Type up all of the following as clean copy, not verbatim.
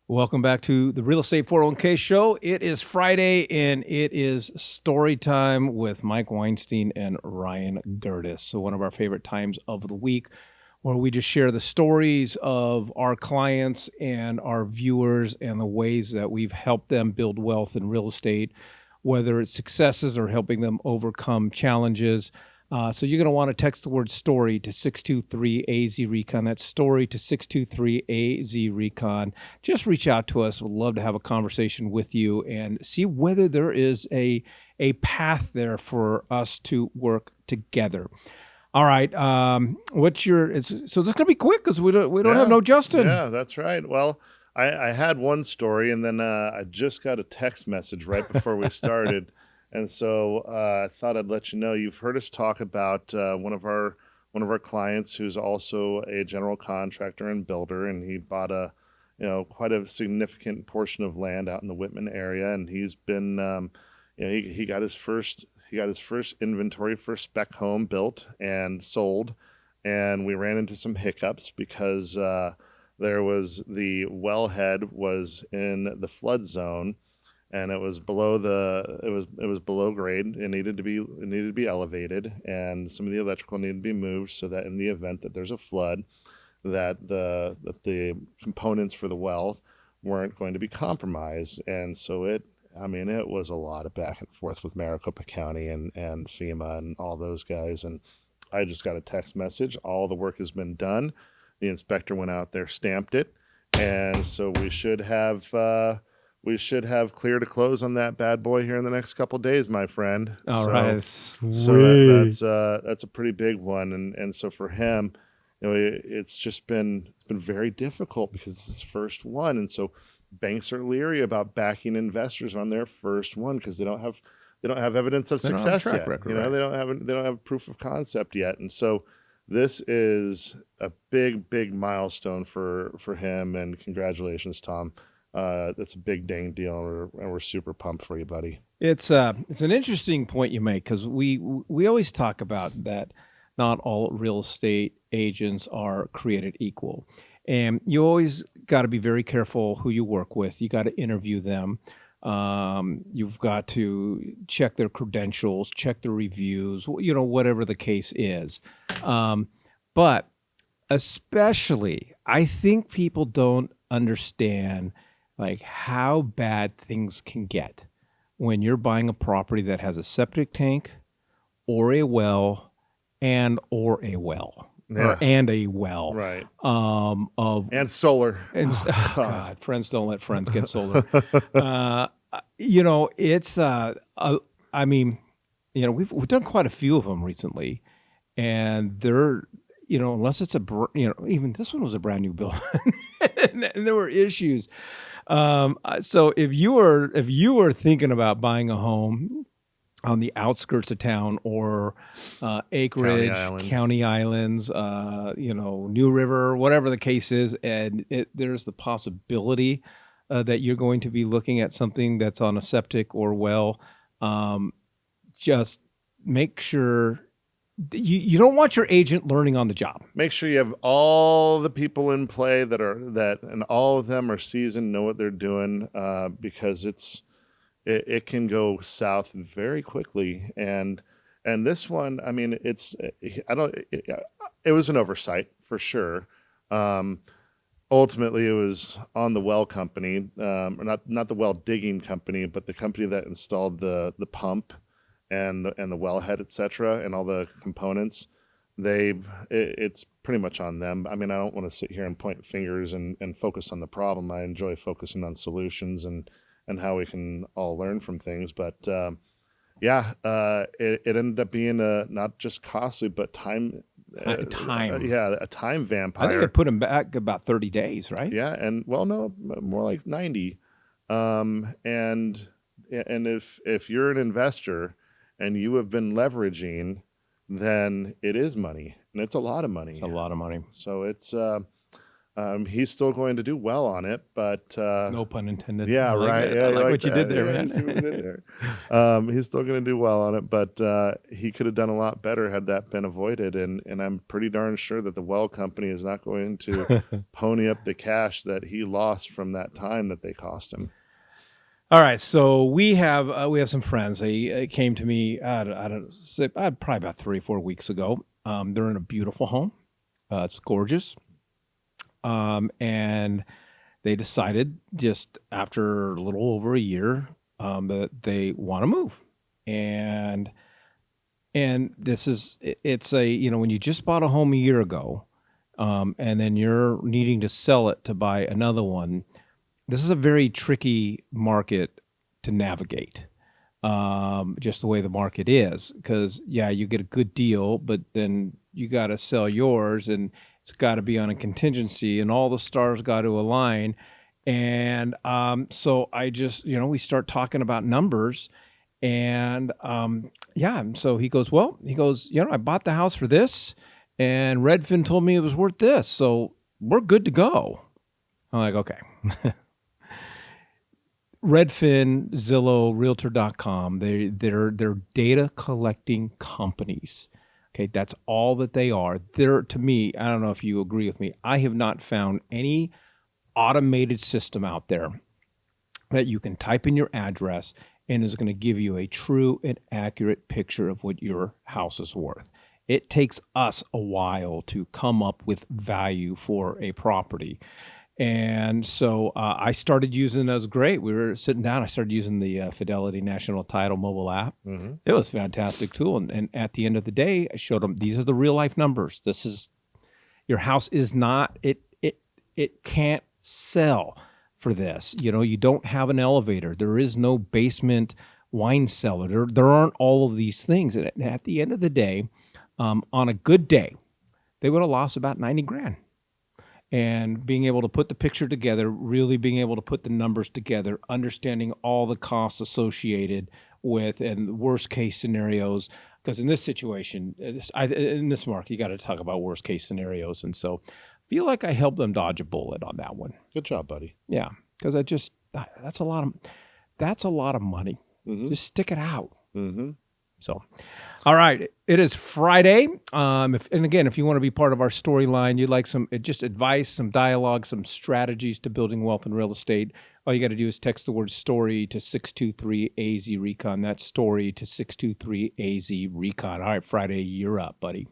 Welcome back to the Real Estate 401k show. It is Friday and it is story time with Mike Weinstein and Ryan Gerdes. So one of our favorite times of the week where we just share the stories of our clients and our viewers and the ways that we've helped them build wealth in real estate, whether it's successes or helping them overcome challenges. So you're going to want to text the word story to 623-AZ-RECON. That's story to 623-AZ-RECON. Just reach out to us. We'd love to have a conversation with you and see whether there is a path there for us to work together. All right. So this is going to be quick because we don't have no Justin. Yeah, that's right. Well, I had one story, and then I just got a text message right before we started. And so I thought I'd let you know. You've heard us talk about one of our clients who's also a general contractor and builder, and he bought quite a significant portion of land out in the Whitman area, and he's been he got his first inventory for spec home built and sold, and we ran into some hiccups because there was the wellhead was in the flood zone, and it was below below grade. It needed to be elevated, and some of the electrical needed to be moved so that in the event that there's a flood, that the components for the well weren't going to be compromised. And so it was a lot of back and forth with Maricopa County and FEMA and all those guys. And I just got a text message. All the work has been done. The inspector went out there, stamped it, and so we should have clear to close on that bad boy here in the next couple of days, my friend. All right. So that's a pretty big one, and so for him, it's been very difficult because it's his first one, and so banks are leery about backing investors on their first one because they don't have evidence of success yet. Record, right? They don't have proof of concept yet, and so this is a big milestone for him. And congratulations, Tom. That's a big dang deal, and we're super pumped for you, buddy. It's an interesting point you make because we always talk about that not all real estate agents are created equal, and you always got to be very careful who you work with. You got to interview them. You've got to check their credentials, check their reviews, whatever the case is. But especially, I think people don't understand like how bad things can get when you're buying a property that has a septic tank or a well and a well. Yeah. And a well. Right. And solar. And God, friends don't let friends get solar. It's we've done quite a few of them recently, and they're unless it's even this one was a brand new build, and there were issues. So if you were thinking about buying a home on the outskirts of town or acreage, county islands, New River, whatever the case is, and there's the possibility that you're going to be looking at something that's on a septic or well, just make sure you don't want your agent learning on the job. Make sure you have all the people in play and all of them are seasoned, know what they're doing, because it can go south very quickly. And this one, it was an oversight for sure. Ultimately, it was on the well company, not the well digging company, but the company that installed the pump and the wellhead, etc., and all the components. It's pretty much on them. I don't want to sit here and point fingers and focus on the problem. I enjoy focusing on solutions and how we can all learn from things. But it ended up being not just costly, but time. A time vampire. I think they put him back about 30 days, right? Yeah, and no, more like 90. And if you're an investor and you have been leveraging, then it is money, and it's a lot of money. It's a lot of money. So it's He's still going to do well on it, but No pun intended. yeah, I like right. it. Yeah, I you like what you that? did there, Yeah, man. I see what we did there. He's still going to do well on it, but he could have done a lot better had that been avoided. And I'm pretty darn sure that the well company is not going to pony up the cash that he lost from that time that they cost him. All right, so we have some friends. They came to me. I don't say probably about 3 or 4 weeks ago. They're in a beautiful home. It's gorgeous, and they decided just after a little over a year that they want to move, and this is it's a when you just bought a home a year ago, and then you're needing to sell it to buy another one. This is a very tricky market to navigate, just the way the market is. Because, yeah, you get a good deal, but then you got to sell yours, and it's got to be on a contingency, and all the stars got to align. And so I just, we start talking about numbers. And yeah, so he goes, I bought the house for this, and Redfin told me it was worth this. So we're good to go. I'm like, okay. Redfin, Zillow, Realtor.com, they're data collecting companies. Okay, that's all that they are. They're, to me, I don't know if you agree with me, I have not found any automated system out there that you can type in your address and is going to give you a true and accurate picture of what your house is worth. It takes us a while to come up with value for a property. And so I started using it. It was great. We were sitting down. I started using the Fidelity National Title mobile app. Mm-hmm. It was a fantastic tool. And at the end of the day, I showed them these are the real life numbers. This is your house is not it can't sell for this. You don't have an elevator. There is no basement wine cellar. There aren't all of these things. And at the end of the day, on a good day, they would have lost about 90 grand. And being able to put the picture together, really being able to put the numbers together, understanding all the costs associated with and worst case scenarios. Because in this situation, in this market, you got to talk about worst case scenarios. And so I feel like I helped them dodge a bullet on that one. Good job, buddy. Yeah, because that's a lot of money. Mm-hmm. Just stick it out. Mm-hmm. So, all right, it is Friday. If you want to be part of our storyline, you'd like some just advice, some dialogue, some strategies to building wealth in real estate, all you got to do is text the word story to 623-AZ-RECON. That's story to 623-AZ-RECON. All right, Friday, you're up, buddy.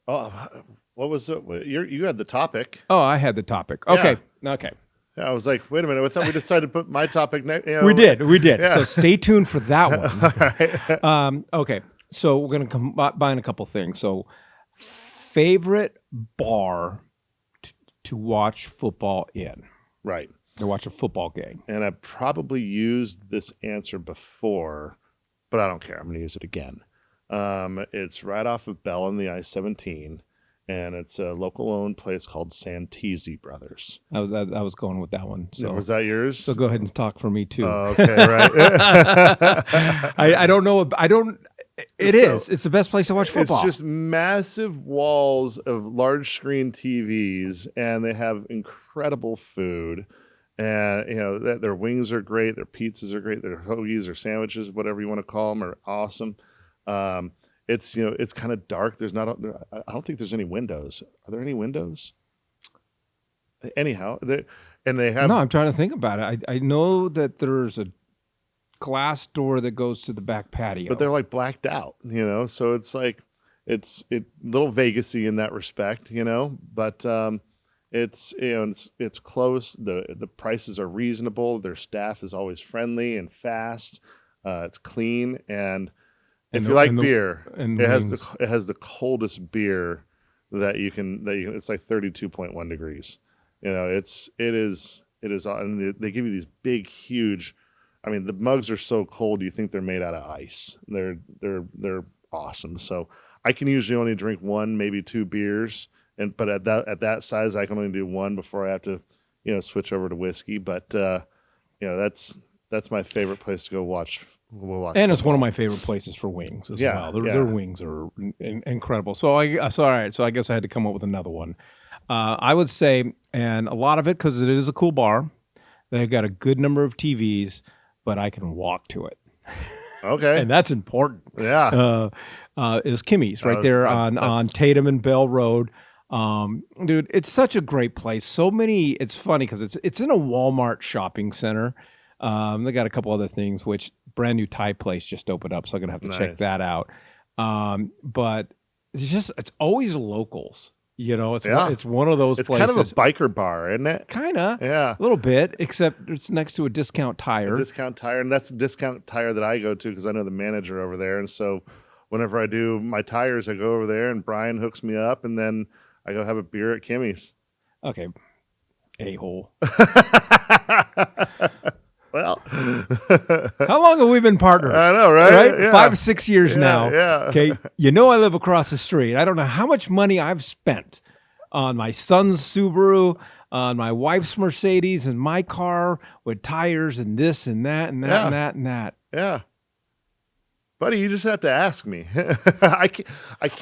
Oh, what was it? You had the topic. Oh, I had the topic. Okay, okay. Yeah, I was like, wait a minute. I thought we decided to put my topic next. We did. Yeah. So stay tuned for that one. All right. Okay, so we're going to combine a couple things. So favorite bar to watch football in. Right. To watch a football game. And I probably used this answer before, but I don't care. I'm going to use it again. It's right off of Bell and the I-17. And it's a local-owned place called Santisi Brothers. I was going with that one. So was that yours? So go ahead and talk for me too. Okay, right. I don't know. I don't. It's the best place to watch football. It's just massive walls of large screen TVs, and they have incredible food. And their wings are great, their pizzas are great, their hoagies or sandwiches, whatever you want to call them, are awesome. It's it's kind of dark. I don't think there's any windows. Are there any windows? Anyhow, they have. No, I'm trying to think about it. I know that there's a glass door that goes to the back patio, but they're like blacked out. So it's like it's little Vegas-y in that respect. But it's it's close. The prices are reasonable. Their staff is always friendly and fast. It's clean and. If you like beer, it has the coldest beer that you can. It's like 32.1 degrees. It is. And they give you these big, huge. I mean, the mugs are so cold you think they're made out of ice. They're awesome. So I can usually only drink one, maybe two beers, but at that size, I can only do one before I have to, switch over to whiskey. But that's my favorite place to go watch. And it's one of my favorite places for wings as well. Their wings are incredible. So all right. So I guess I had to come up with another one. I would say, and a lot of it because it is a cool bar. They've got a good number of TVs, but I can walk to it, Okay. and that's important. Yeah. Is Kimmy's right was- there that's- on Tatum and Bell Road. Dude, it's such a great place. So many. It's funny because it's in a Walmart shopping center. They got a couple other things, which brand new Thai place just opened up, so I'm gonna have to check Nice. that out. But it's always locals. Yeah. It's one of those It's places. kind of a biker bar, isn't it? Kinda, Yeah. a little bit, except it's next to a discount tire. Discount tire, and that's a discount tire that I go to because I know the manager over there. And so whenever I do my tires, I go over there and Brian hooks me up, and then I go have a beer at Kimmy's. Okay, a-hole. Well, How long have we been partners? I know, right? Yeah. 5 or 6 years now. yeah. Okay, I live across the street. I don't know how much money I've spent on my son's Subaru, on my wife's Mercedes, and my car with tires and this and that and that Yeah. and that and that. Yeah. Buddy, you just have to ask me. I can't.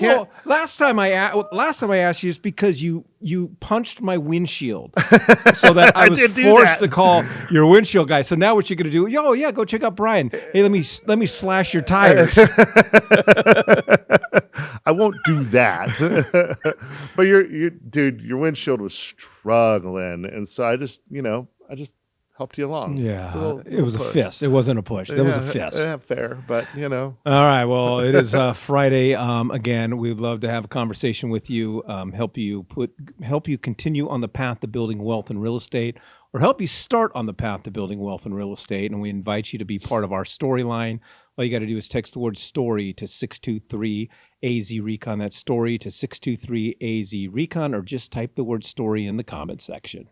Well, last time I asked you is because you punched my windshield, so that I was did do forced that. to call your windshield guy. So now what you're gonna do? Oh yeah, go check out Brian. Hey, let me slash your tires. I won't do that. But dude, your windshield was struggling, and so I just helped you along. Yeah, It's a it was a push. fist. It wasn't a push. That was a fist. Yeah, fair, but All right. Well, it is Friday. Again, we'd love to have a conversation with you, help you continue on the path to building wealth in real estate, or help you start on the path to building wealth in real estate. And we invite you to be part of our storyline. All you got to do is text the word story to 623 AZ Recon. That's story to 623 AZ Recon, or just type the word story in the comment section.